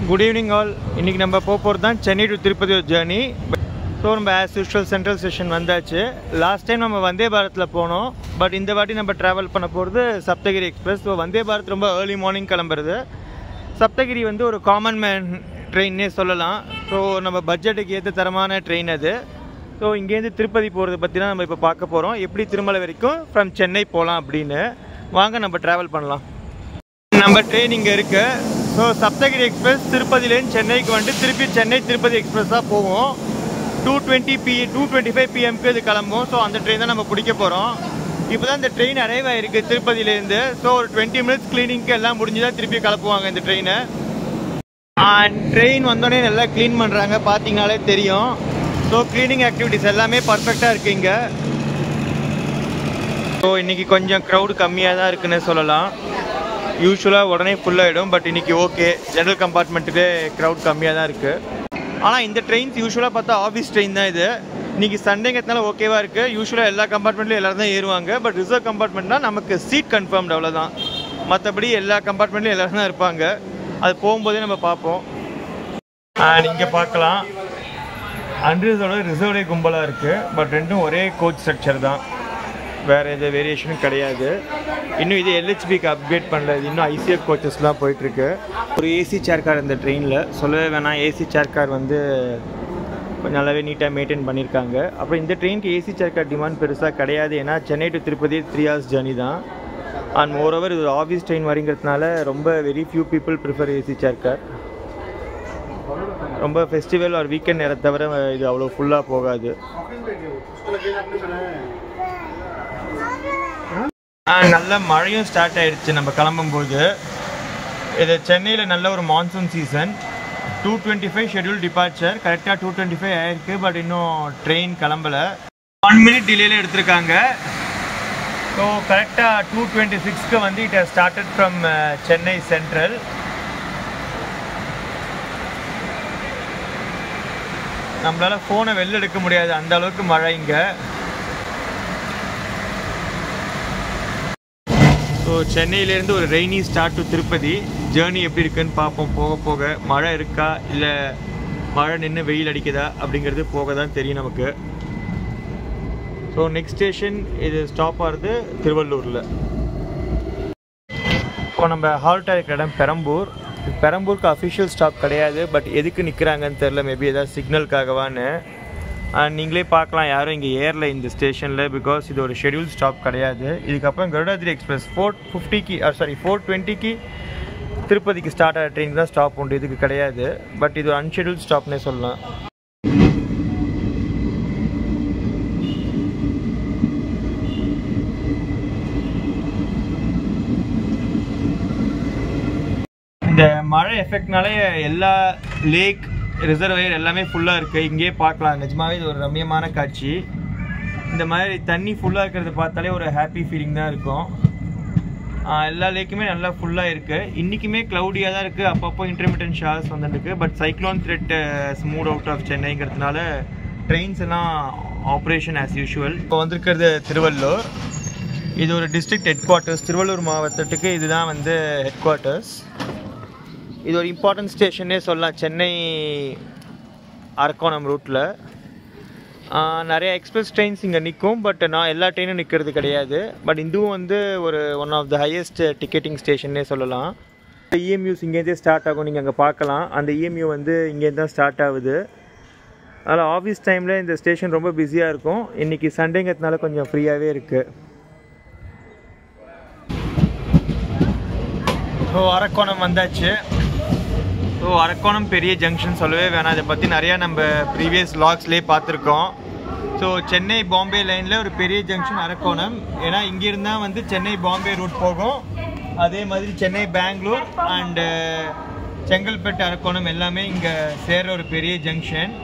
Good evening all. இன்னைக்கு நம்ம போறது Chennai to Tirupati journey. So நம்ம ஆஸ் யூஷுவல் சென்ட்ரல் ஸ்டேஷன் வந்தாச்சு. லாஸ்ட் டைம் நம்ம வந்தே பாரத்தில் போனோம். பட் இந்த வாட்டி நம்ம ட்ராவல் பண்ண போகிறது சப்தகிரி எக்ஸ்பிரஸ். ஸோ வந்தே பாரத் ரொம்ப ஏர்லி மார்னிங் கிளம்புறது. சப்தகிரி வந்து ஒரு காமன் மேன் ட்ரெயின்னே சொல்லலாம். ஸோ நம்ம பட்ஜெட்டுக்கு ஏற்ற தரமான ட்ரெயின் அது. ஸோ இங்கேருந்து திருப்பதி போகிறத பற்றி தான் நம்ம இப்போ பார்க்க போகிறோம். எப்படி திருமலை வரைக்கும் ஃப்ரம் சென்னை போகலாம் அப்படின்னு. வாங்க நம்ம ட்ராவல் பண்ணலாம். நம்ம ட்ரெயின் இங்கே இருக்குது. ஸோ சப்தகிரி எக்ஸ்பிரஸ் திருப்பதிலேருந்து சென்னைக்கு வந்துட்டு திருப்பி சென்னை திருப்பதி எக்ஸ்பிரஸாக போவோம். 2:25 PM இது கிளம்பும். ஸோ அந்த ட்ரெயின் தான் நம்ம பிடிக்க போகிறோம். இப்போ தான் இந்த ட்ரெயின் அரைவ் ஆகிருக்கு திருப்பதியிலேருந்து. ஸோ ஒரு 20 minutes கிளீனிங்க்கு எல்லாம் முடிஞ்சு தான் திருப்பி கிளப்புவாங்க இந்த ட்ரெயினை. ட்ரெயின் வந்தோடனே நல்லா க்ளீன் பண்ணுறாங்க, பார்த்தீங்கனாலே தெரியும். ஸோ க்ளீனிங் ஆக்டிவிட்டிஸ் எல்லாமே பர்ஃபெக்டாக இருக்குது இங்கே. ஸோ இன்றைக்கி கொஞ்சம் க்ரௌடு கம்மியாக தான் இருக்குன்னு சொல்லலாம். யூஸ்வலாக உடனே ஃபுல்லாகிடும். பட் இன்றைக்கி ஓகே, ஜென்ரல் கம்பார்ட்மெண்ட்டுக்கு க்ரௌட் கம்மியாக தான் இருக்குது. ஆனால் இந்த ட்ரெயின்ஸ் யூஸ்வலாக பார்த்தா ஆஃபீஸ் ட்ரெயின் தான் இது. இன்றைக்கி சண்டேங்கிறதுனால ஓகேவாக இருக்குது. யூஸ்வலாக எல்லா கம்பார்ட்மெண்ட்லையும் எல்லோரும் தான் ஏறுவாங்க. பட் ரிசர்வ் கம்பார்ட்மெண்ட்னா நமக்கு சீட் கன்ஃபார்ம்டு, அவ்வளோதான். மற்றபடி எல்லா கம்பார்ட்மெண்ட்லையும் எல்லோரும் தான் இருப்பாங்க. அது போகும்போதே நம்ம பார்ப்போம். இங்கே பார்க்கலாம், அன்ரிசர்வோட ரிசர்வ்லேயே கும்பலாக இருக்குது. பட் ரெண்டும் ஒரே கோச் ஸ்ட்ரக்சர் தான், வேறு எந்த வேரியேஷனும் கிடையாது. இன்னும் இது எல்ஹெச்பிக்கு அப்கிரேட் பண்ணல. இது இன்னும் ஐசிஎஃப் கோச்சஸ்லாம் போயிட்டுருக்கு. ஒரு ஏசி சேர் கார் இந்த ட்ரெயினில் சொல்லவே வேணாம். ஏசி சேர் கார் வந்து கொஞ்சம் நல்லாவே நீட்டாக மெயின்டைன் பண்ணியிருக்காங்க. அப்புறம் இந்த ட்ரெயினுக்கு ஏசி சேர் கார் டிமாண்ட் பெருசாக கிடையாது. ஏன்னா Chennai to Tirupati 3 hours journey தான். அண்ட் மோரோவர் இது ஆஃபீஸ் ட்ரெயின் வரங்கிறதுனால ரொம்ப very few people prefer AC chair car. ரொம்ப ஃபெஸ்டிவல் ஒரு வீக்கெண்ட் நேரம் தவிர இது அவ்வளோ ஃபுல்லாக போகாது. நல்ல மழையும் ஸ்டார்ட் ஆகிடுச்சு நம்ம கிளம்பும்போது. இது சென்னையில் நல்ல ஒரு மான்சூன் சீசன். 2:25 schedule departure. கரெக்டாக 2:25 ஆயிருக்கு. பட் இன்னும் ட்ரெயின் கிளம்பலை. 1 minute டிலேயில் எடுத்திருக்காங்க. ஸோ கரெக்டாக 2:26க்கு வந்து it has started from Chennai central. நம்மளால் ஃபோனை வெளில எடுக்க முடியாது, அந்த அளவுக்கு மழை இங்கே. ஸோ சென்னையிலேருந்து ஒரு rainy start to Tirupati journey எப்படி இருக்குன்னு பார்ப்போம். போக போக மழை இருக்கா இல்லை மழை நின்று வெயில் அடிக்குதா அப்படிங்கிறது போக தான் தெரியும் நமக்கு. ஸோ நெக்ஸ்ட் ஸ்டேஷன் இது ஸ்டாப் ஆகிறது திருவள்ளூரில். இப்போ நம்ம ஹால்ட் ஆகிருக்கிற இடம் பெரம்பூர். பெரம்பூருக்கு அஃபிஷியல் ஸ்டாப் கிடையாது. பட் எதுக்கு நிற்கிறாங்கன்னு தெரில, மேபி ஏதாவது சிக்னலுக்காகவான்னு. நீங்களே பார்க்கலாம், யாரும் இங்கே ஏறல இந்த ஸ்டேஷனில். பிகாஸ் இது ஒரு ஷெட்யூல் ஸ்டாப் கிடையாது. இதுக்கப்புறம் கருடாதிரி எக்ஸ்பிரஸ் 4:20க்கு திருப்பதிக்கு ஸ்டார்ட் ஆகிற ட்ரெயின் தான் ஸ்டாப் உண்டு. இதுக்கு கிடையாது. பட் இது ஒரு அன்ஷெட்யூல் ஸ்டாப்னே சொல்லலாம். இந்த மழை எஃபெக்ட்னாலே எல்லா லேக் ரிசர்வேயர் எல்லாமே ஃபுல்லாக இருக்குது. இங்கேயே பார்க்கலாம். நிஜமாகவே இது ஒரு ரம்மியமான காட்சி. இந்த மாதிரி தண்ணி ஃபுல்லாக இருக்கிறத பார்த்தாலே ஒரு ஹாப்பி ஃபீலிங் தான் இருக்கும். எல்லா லேக்குமே நல்லா ஃபுல்லாக இருக்குது. இன்றைக்குமே க்ளவுடியாக தான் இருக்குது. அப்பப்போ இன்டர்மிட்டன்ட் ஷவர்ஸ் வந்துருக்கு. But cyclone threat moved out of சென்னைங்கிறதுனால ட்ரெயின்ஸ் எல்லாம் ஆப்ரேஷன் ஆஸ் யூஷுவல். இப்போ வந்திருக்கிறது திருவள்ளூர். இது ஒரு டிஸ்ட்ரிக்ட் ஹெட் குவார்ட்டர்ஸ். திருவள்ளூர் மாவட்டத்துக்கு இதுதான் வந்து ஹெட் குவார்ட்டர்ஸ். இது ஒரு இம்பார்ட்டன்ட் ஸ்டேஷன்னே சொல்லலாம் சென்னை அரக்கோணம் ரூட்டில். நிறைய எக்ஸ்பிரஸ் ட்ரெயின்ஸ் இங்கே நிற்கும். பட் நான் எல்லா ட்ரெயினும் நிற்கிறது கிடையாது. பட் இதுவும் வந்து ஒரு one of the highest ticketing ஸ்டேஷன்னே சொல்லலாம். இஎம்யூஸ் இங்கேருந்தே ஸ்டார்ட் ஆகும். நீங்கள் அங்கே பார்க்கலாம். அந்த இஎம்யூ வந்து இங்கேருந்து தான் ஸ்டார்ட் ஆகுது. அதனால் ஆஃபீஸ் டைமில் இந்த ஸ்டேஷன் ரொம்ப பிஸியாக இருக்கும். இன்றைக்கி சண்டேங்கிறதுனால கொஞ்சம் ஃப்ரீயாகவே இருக்குது. ஸோ அரக்கோணம் வந்தாச்சு. ஸோ அரக்கோணம் பெரிய ஜங்ஷன் சொல்லவே வேணாம். இதை பற்றி நிறையா நம்ம ப்ரீவியஸ் வ்ளாக்ஸ்லேயே பார்த்துருக்கோம். ஸோ சென்னை பாம்பே லைனில் ஒரு பெரிய ஜங்ஷன் அரக்கோணம். ஏன்னா இங்கேருந்தால் வந்து சென்னை பாம்பே ரூட் போகும். அதே மாதிரி சென்னை பெங்களூர் அண்டு செங்கல்பட்டு அரக்கோணம் எல்லாமே இங்கே சேர்ற ஒரு பெரிய ஜங்ஷன்.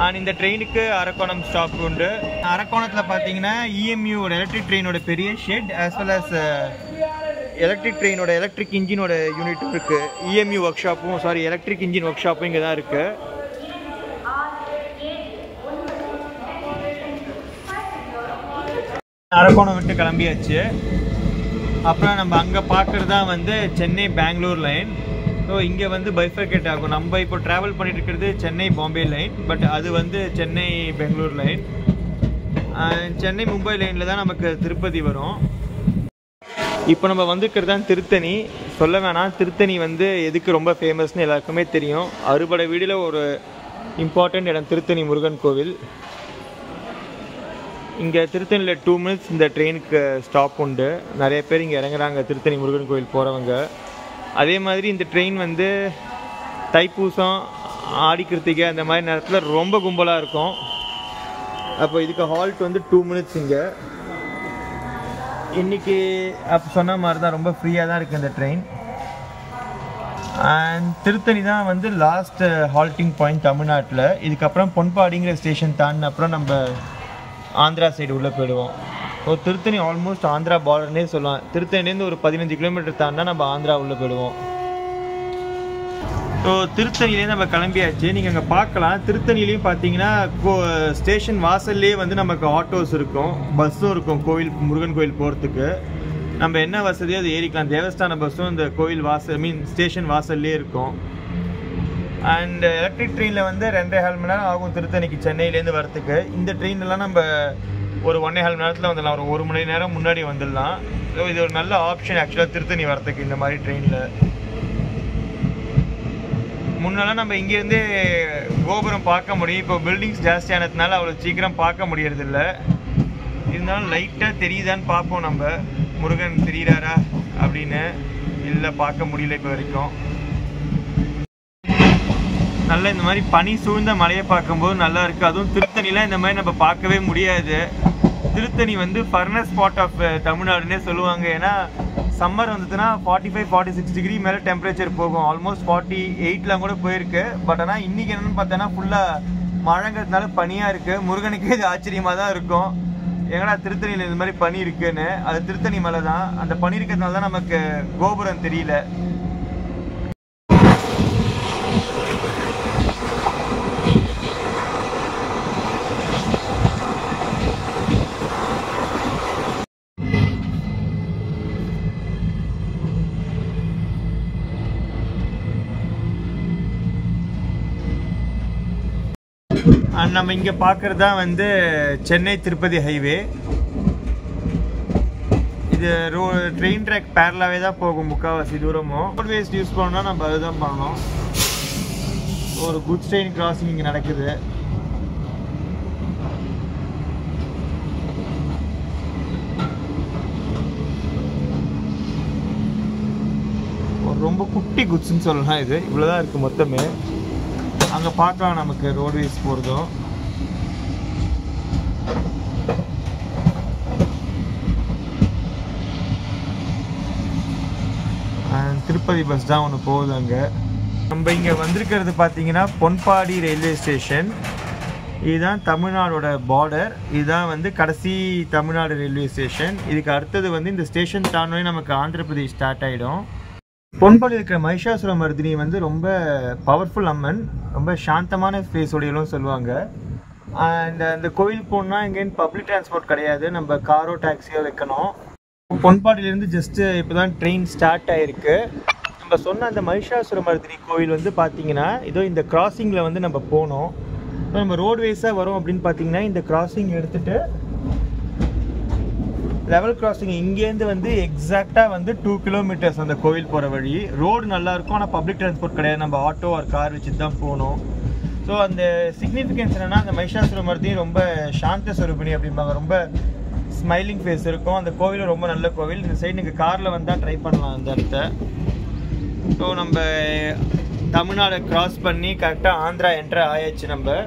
அண்ட் இந்த ட்ரெயினுக்கு அரக்கோணம் ஸ்டாப் உண்டு. அரக்கோணத்தில் பார்த்தீங்கன்னா இஎம்யூவோட எலக்ட்ரிக் ட்ரெயினோட பெரிய shed as well as electric ட்ரெயினோட எலக்ட்ரிக் இன்ஜினோட யூனிட்டும் இருக்குது. இஎம்யூ ஒர்க் ஷாப்பும் எலக்ட்ரிக் இன்ஜின் ஒர்க் ஷாப்பும் இங்கே தான் இருக்குது. அரக்கோணம் விட்டு கிளம்பியாச்சு. அப்புறம் நம்ம அங்கே பார்க்குறது தான் வந்து சென்னை பெங்களூர் லைன். ஸோ இங்கே வந்து பைஃபர்கேட் ஆகும். நம்ம இப்போ ட்ராவல் பண்ணிட்டு இருக்கிறது சென்னை பாம்பே லைன், பட் அது வந்து சென்னை பெங்களூர் லைன். சென்னை மும்பை லைனில் தான் நமக்கு திருப்பதி வரும். இப்போ நம்ம வந்துருக்கிறது தான் திருத்தணி. சொல்ல வேணாம், திருத்தணி வந்து எதுக்கு ரொம்ப ஃபேமஸ்னு எல்லாருக்குமே தெரியும். அறுபடை வீடில் ஒரு இம்பார்ட்டண்ட் இடம் திருத்தணி முருகன் கோவில். இங்கே திருத்தணியில் 2 minutes இந்த ட்ரெயினுக்கு ஸ்டாப் உண்டு. நிறைய பேர் இங்கே இறங்குறாங்க திருத்தணி முருகன் கோவில் போகிறவங்க. அதே மாதிரி இந்த ட்ரெயின் வந்து தைப்பூசம், ஆடி கிருத்திகை அந்த மாதிரி நேரத்தில் ரொம்ப கும்பலாக இருக்கும். அப்போ இதுக்கு ஹால்ட் வந்து 2 minutes இங்கே. இன்றைக்கி அப்போ சொன்ன மாதிரி தான் ரொம்ப ஃப்ரீயாக தான் இருக்குது இந்த ட்ரெயின். அண்ட் திருத்தணி தான் வந்து லாஸ்ட் ஹால்ட்டிங் பாயிண்ட் தமிழ்நாட்டில். இதுக்கப்புறம் பொன்பாடிங்கிற ஸ்டேஷன் தாண்டின அப்புறம் நம்ம ஆந்திரா சைடு உள்ளே போயிடுவோம். ஸோ திருத்தணி ஆல்மோஸ்ட் ஆந்திரா பார்டர்னே சொல்லலாம். திருத்தணிலேருந்து ஒரு 15 கிலோமீட்டர் தாண்டினா நம்ம ஆந்திரா உள்ளே போயிடுவோம். ஸோ திருத்தணிலேருந்து நம்ம கிளம்பியாச்சு. நீங்கள் அங்கே பார்க்கலாம், திருத்தணிலையும் பார்த்தீங்கன்னா ஸ்டேஷன் வாசல்லே வந்து நமக்கு ஆட்டோஸ் இருக்கும், பஸ்ஸும் இருக்கும். கோவில் முருகன் கோவில் போகிறதுக்கு நம்ம என்ன வசதியோ அது ஏறிக்கலாம். தேவஸ்தான பஸ்ஸும் இந்த கோவில் வாசல் ஸ்டேஷன் வாசல்லே இருக்கும். அண்ட் எலக்ட்ரிக் ட்ரெயினில் வந்து 2.5 மணி நேரம் ஆகும் திருத்தணிக்கு சென்னையிலேருந்து வரத்துக்கு. இந்த ட்ரெயின்லாம் நம்ம ஒரு 1.5 மணி நேரத்தில் வந்துடலாம், ஒரு 1 மணி நேரம் முன்னாடி வந்துடலாம். ஸோ இது ஒரு நல்ல ஆப்ஷன் ஆக்சுவலாக திருத்தணி வரத்துக்கு இந்த மாதிரி ட்ரெயினில். முன்னெல்லாம் நம்ம இங்கேருந்தே கோபுரம் பார்க்க முடியும். இப்போ பில்டிங்ஸ் ஜாஸ்தியானதுனால அவ்வளோ சீக்கிரம் பார்க்க முடியறதில்ல. இருந்தாலும் லைட்டாக தெரியுதான்னு பார்ப்போம் நம்ம, முருகன் தெரிகிறாரா அப்படின்னு. இல்லை, பார்க்க முடியல இப்போ வரைக்கும். நல்லா இந்த மாதிரி பனி சூழ்ந்த மலையை பார்க்கும்போது நல்லா இருக்குது. அதுவும் திருத்தணிலாம் இந்த மாதிரி நம்ம பார்க்கவே முடியாது. திருத்தணி வந்து ஃபர்னஸ் ஸ்பாட் ஆஃப் தமிழ்நாடுன்னே சொல்லுவாங்க. ஏன்னா சம்மர் வந்துச்சுன்னா 45-46 டிகிரி மேலே டெம்பரேச்சர் போகும். ஆல்மோஸ்ட் 48லாம் கூட போயிருக்கு. பட் ஆனால் இன்றைக்கி என்னென்னு பார்த்தோன்னா ஃபுல்லாக மழைங்கிறதுனால பனியாக இருக்குது. முருகனுக்கு இது ஆச்சரியமாக தான் இருக்கும், எங்கடா திருத்தணியில் இந்த மாதிரி பனி இருக்குன்னு. அது திருத்தணி மலை தான். அந்த பனி இருக்கிறதுனால தான் நமக்கு கோபுரம் தெரியல. நம்ம இங்கே பார்க்குறது தான் வந்து சென்னை திருப்பதி ஹைவே. இது ட்ரெயின் ட்ராக் பேரலாகவே தான் போகும் முக்கால்வாசி தூரமும். ரோட்வேஸ் யூஸ் பண்ணோம்னா நம்ம அதுதான் பண்ணணும். ஒரு குட்ஸ் ட்ரெயின் கிராசிங் இங்கே நடக்குது. ரொம்ப குட்டி குட்ஸ்ன்னு சொல்லலாம். இது இவ்வளோதான் இருக்குது மொத்தமே. அங்கே பார்க்கலாம் நமக்கு ரோட்வேஸ் போகிறதும். திருப்பதி பஸ் தான் ஒன்று போகுது அங்கே. நம்ம இங்கே வந்திருக்கிறது பார்த்தீங்கன்னா பொன்பாடி ரயில்வே ஸ்டேஷன். இதுதான் தமிழ்நாடோட பார்டர். இதுதான் வந்து கடைசி தமிழ்நாடு ரயில்வே ஸ்டேஷன். இதுக்கு அடுத்தது வந்து இந்த ஸ்டேஷன் தாண்டோடனே நமக்கு ஆந்திர பிரதேஷ் ஸ்டார்ட் ஆகிடும். பொன்பாடி இருக்கிற மகிஷாசுர மர்தினி வந்து ரொம்ப பவர்ஃபுல் அம்மன், ரொம்ப சாந்தமான ஃபேஸோடையலும் சொல்லுவாங்க. அண்ட் அந்த கோவில் போனால் எங்கேன்னு பப்ளிக் டிரான்ஸ்போர்ட் கிடையாது, நம்ம காரோ டாக்ஸியோ வைக்கணும். பொன்பாடியிலேருந்து ஜஸ்ட்டு இப்போ தான் ட்ரெயின் ஸ்டார்ட் ஆகிருக்கு. நம்ம சொன்ன அந்த மகிஷாசுர மர்தினி கோவில் வந்து பார்த்திங்கன்னா இதோ இந்த கிராசிங்கில் வந்து நம்ம போனோம். இப்போ நம்ம ரோட்வேஸாக வரோம் அப்படின்னு பார்த்தீங்கன்னா இந்த கிராசிங் எடுத்துகிட்டு லெவல் கிராசிங் இங்கேருந்து வந்து எக்ஸாக்டாக வந்து 2 கிலோமீட்டர்ஸ் அந்த கோவில் போகிற வழி. ரோடு நல்லாயிருக்கும், ஆனால் பப்ளிக் டிரான்ஸ்போர்ட் கிடையாது, நம்ம ஆட்டோ ஒரு கார் வச்சுட்டு தான் போகணும். ஸோ அந்த சிக்னிஃபிகன்ஸ் என்னென்னா அந்த மகிஷாசுர மர்தினி ரொம்ப சாந்த ஸ்வரூபிணி அப்படிம்பாங்க. ரொம்ப ஸ்மைலிங் ஃபேஸ் இருக்கும். அந்த கோவிலும் ரொம்ப நல்ல கோவில். இந்த சைடு நீங்கள் காரில் வந்தால் ட்ரை பண்ணலாம் அந்த இடத்த. ஸோ நம்ம தமிழ்நாடு கிராஸ் பண்ணி கரெக்டாக ஆந்திரா என்ட்ரு ஆயாச்சு. நம்ம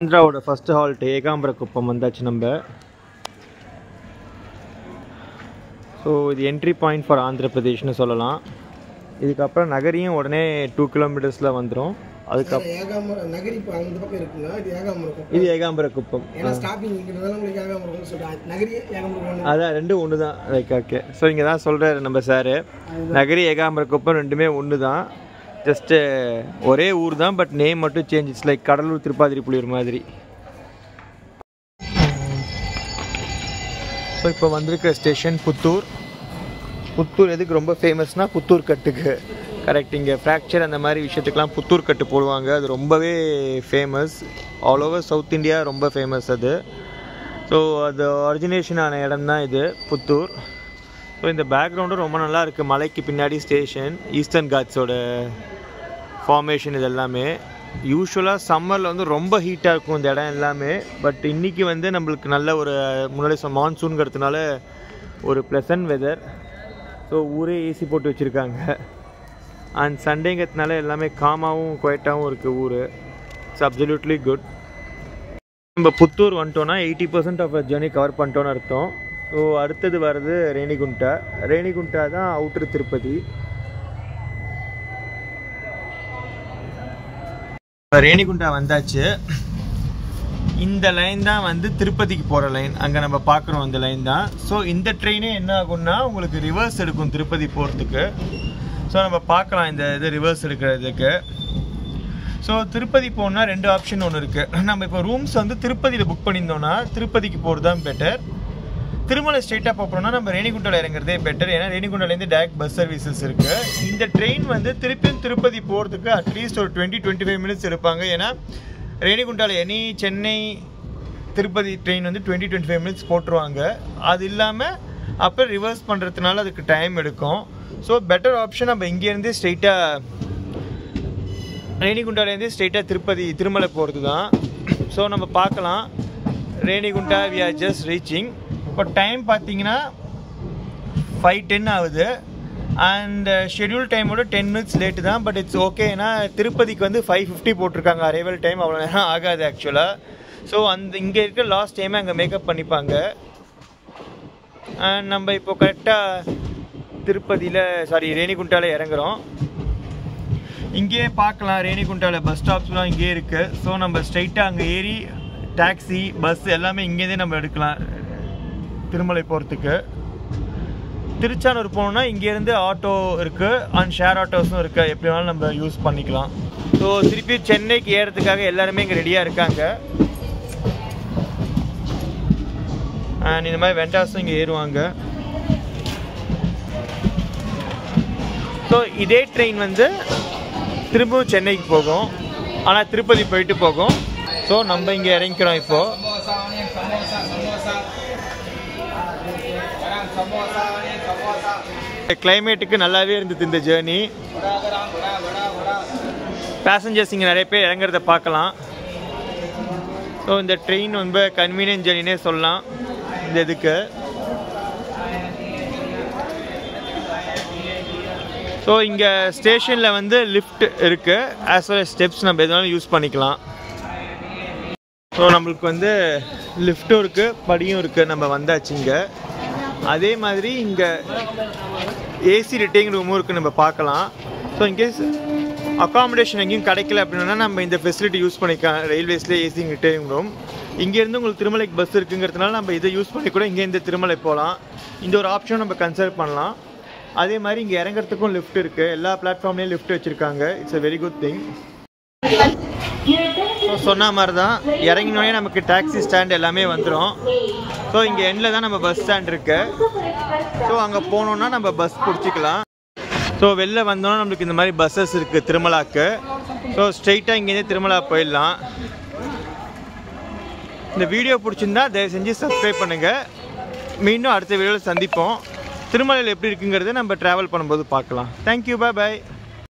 ஆந்திராவோட ஃபஸ்ட்டு ஹால்ட் ஏகாம்பர குப்பம் வந்தாச்சு நம்ம. ஸோ ஸோ இது என்ட்ரி பாயிண்ட் ஃபார் ஆந்திர பிரதேஷ்னு சொல்லலாம். இதுக்கப்புறம் நகரியும் உடனே 2 கிலோமீட்டர்ஸில் வந்துடும். அதுக்கப்புறம் இது ஏகாம்பர குப்பம். அதான் ரெண்டும் ஒன்று தான். Like okay. ஸோ இங்கே தான் சொல்கிறாரு நம்ம சார், நகரி ஏகாம்பர குப்பம் ரெண்டுமே ஒன்று தான். ஜஸ்ட்டு ஒரே ஊர் தான், பட் நேம் மட்டும் change. It's like Cuddalore Thiruppathiri Puliyur மாதிரி. ஸோ இப்போ வந்திருக்க ஸ்டேஷன் புத்தூர். புத்தூர் எதுக்கு ரொம்ப ஃபேமஸ்னால் புத்தூர் கட்டுக்கு. கரெக்ட். இங்கே ஃப்ராக்சர் அந்த மாதிரி விஷயத்துக்கெலாம் புத்தூர் கட்டு போடுவாங்க. அது ரொம்பவே famous. All over south India ரொம்ப ஃபேமஸ் அது. ஸோ அது ஒரிஜினேஷன் ஆன இடம் தான் இது புத்தூர். ஸோ இந்த பேக்ரவுண்டும் ரொம்ப நல்லா இருக்குது. மலைக்கு பின்னாடி ஸ்டேஷன், ஈஸ்டர்ன் காட்ஸோட ஃபார்மேஷன், இது எல்லாமே. யூஸ்வலாக சம்மரில் வந்து ரொம்ப ஹீட்டாக இருக்கும் இந்த இடம் எல்லாமே. பட் இன்றைக்கி வந்து நம்மளுக்கு நல்ல ஒரு முன்னாடி மான்சூனுங்கிறதுனால ஒரு ப்ளசன்ட் வெதர். ஸோ ஊரே ஏசி போட்டு வச்சுருக்காங்க. அண்ட் சண்டேங்கிறதுனால எல்லாமே காமாகவும் குவைட்டாகவும் இருக்குது ஊர். It's absolutely good. நம்ம புத்தூர் வந்துட்டோன்னா 80% ஆஃப் ஜேர்னி கவர் பண்ணிட்டோன்னு அர்த்தம். ஸோ அடுத்தது வர்றது ரேணிகுண்டா. ரேணிகுண்டா தான் அவுட்டர் திருப்பதி. ரேணிகுண்டா வந்தாச்சு. இந்த லைன் தான் வந்து திருப்பதிக்கு போகிற லைன். அங்கே நம்ம பார்க்குறோம் இந்த லைன் தான். ஸோ இந்த ட்ரெயினே என்ன ஆகும்னா உங்களுக்கு ரிவர்ஸ் எடுக்கும் திருப்பதி போகிறதுக்கு. ஸோ நம்ம பார்க்கலாம் இந்த இது ரிவர்ஸ் எடுக்கிறதுக்கு. ஸோ திருப்பதி போகணுன்னா 2 ஆப்ஷன் ஒன்று இருக்குது. நம்ம இப்போ ரூம்ஸ் வந்து திருப்பதியில் புக் பண்ணியிருந்தோன்னா திருப்பதிக்கு போகிறது தான் பெட்டர். திருமலை ஸ்ட்ரெயிட்டாக போகிறோம்னா நம்ம ரேணிகுண்டாவில் இறங்குறதே பெட்டர். ஏன்னா ரேணிகுண்டாலேருந்து டேரக்ட் பஸ் சர்வீசஸ் இருக்குது. இந்த ட்ரெயின் வந்து திருப்பியும் திருப்பதி போகிறதுக்கு அட்லீஸ்ட் ஒரு 20-25 மினிட்ஸ் எடுப்பாங்க. ஏன்னா ரேணிகுண்டாவில் சென்னை திருப்பதி ட்ரெயின் வந்து 20-25 மினிட்ஸ் போட்டுருவாங்க. அது இல்லாமல் அப்புறம் ரிவர்ஸ் பண்ணுறதுனால அதுக்கு டைம் எடுக்கும். ஸோ பெட்டர் ஆப்ஷன் நம்ம இங்கேருந்தே ஸ்ட்ரெயிட்டாக ரேணிகுண்டாலேருந்து ஸ்ட்ரெயிட்டாக திருமலை போகிறது தான். ஸோ நம்ம பார்க்கலாம். Renigunta we are just reaching. இப்போ டைம் பார்த்தீங்கன்னா 5:10 ஆகுது. அண்ட் ஷெட்யூல் டைமோட 10 மினிட்ஸ் லேட்டு தான். But it's okay. ஏன்னா திருப்பதிக்கு வந்து 5:50 போட்டிருக்காங்க அரைவல் டைம். அவ்வளோ நேரம் ஆகாது ஆக்சுவலாக. ஸோ இங்கே இருக்க லாஸ்ட் டைமே அங்கே மேக்கப் பண்ணிப்பாங்க. அண்ட் நம்ம இப்போ கரெக்டாக ரேணிகுண்டாவில் இறங்குறோம். இங்கேயே பார்க்கலாம் ரேணிகுண்டாவில் பஸ் ஸ்டாப்ஸ்லாம் இங்கேயே இருக்குது. ஸோ நம்ம ஸ்ட்ரைட்டாக அங்கே ஏறி டாக்ஸி பஸ் எல்லாமே இங்கேருந்தே நம்ம எடுக்கலாம் திருமலை போகிறதுக்கு. திருச்சானூர் போகணுன்னா இங்கேருந்து ஆட்டோ இருக்குது அண்ட் ஷேர் ஆட்டோஸும் இருக்குது. எப்படி வேணாலும் நம்ம யூஸ் பண்ணிக்கலாம். ஸோ திருப்பி சென்னைக்கு ஏறதுக்காக எல்லாருமே இங்கே ரெடியாக இருக்காங்க. அண்ட் இந்த மாதிரி வெண்டாஸும் இங்கே ஏறுவாங்க. ஸோ இதே ட்ரெயின் வந்து திரும்பவும் சென்னைக்கு போகும். ஆனால் திருப்பதி போயிட்டு போகும். ஸோ நம்ம இங்கே இறங்கிக்கிறோம். இப்போது கிளைமேட்டுக்கு நல்லாவே இருந்தது இந்த ஜேர்னி. பேசஞ்சர்ஸ் இங்கே நிறைய பேர் இறங்குறத பார்க்கலாம். ஸோ இந்த ட்ரெயின் ரொம்ப கன்வீனியன்ட் ஜேர்னினே சொல்லலாம் இந்த இதுக்கு. ஸோ இங்கே ஸ்டேஷனில் வந்து லிஃப்ட் இருக்குது. ஆஸ் வெல் ஸ்டெப்ஸ் நம்ம எதுனாலும் யூஸ் பண்ணிக்கலாம். ஸோ நம்மளுக்கு வந்து லிஃப்ட்டும் இருக்குது, படியும் இருக்குது. நம்ம வந்தாச்சு இங்கே. அதே மாதிரி இங்கே ஏசி ரிட்டைனிங் ரூமும் இருக்குது, நம்ம பார்க்கலாம். ஸோ இன்கேஸ் அக்காமடேஷன் எங்கேயும் கிடைக்கல அப்படின்னா நம்ம இந்த ஃபெசிலிட்டி யூஸ் பண்ணிக்கலாம். ரயில்வேஸ்லேயே ஏசி ரிட்டைனிங் ரூம். இங்கேருந்து உங்களுக்கு திருமலைக்கு பஸ் இருக்குங்கிறதுனால நம்ம இதை யூஸ் பண்ணி கூட இங்கேருந்து திருமலை போகலாம். இந்த ஒரு ஆப்ஷன் நம்ம கன்சிடர் பண்ணலாம். அதே மாதிரி இங்கே இறங்குறதுக்கும் லிஃப்ட் இருக்குது. எல்லா பிளாட்ஃபார்ம்லேயும் லிஃப்ட் வச்சுருக்காங்க. It's a very good thing. So சொன்ன மாதிரி தான் இறங்கினோடனே நமக்கு டாக்ஸி ஸ்டாண்ட் எல்லாமே வந்துடும். ஸோ இங்கே எண்டில் தான் நம்ம பஸ் ஸ்டாண்ட் இருக்குது. ஸோ அங்கே போனோன்னா நம்ம பஸ் பிடிச்சிக்கலாம். ஸோ வெளில வந்தோன்னா நம்மளுக்கு இந்த மாதிரி பஸ்ஸஸ் இருக்குது திருமலாக்கு. ஸோ ஸ்ட்ரெயிட்டாக இங்கேருந்து திருமலா போயிடலாம். இந்த வீடியோ பிடிச்சிருந்தா தயவு செஞ்சு சப்ஸ்கிரைப் பண்ணுங்கள். மீண்டும் அடுத்த வீடியோவில் சந்திப்போம். திருமலையில் எப்படி இருக்குங்கிறத நம்ம ட்ராவல் பண்ணும்போது பார்க்கலாம். தேங்க்யூ, பாய் பாய்.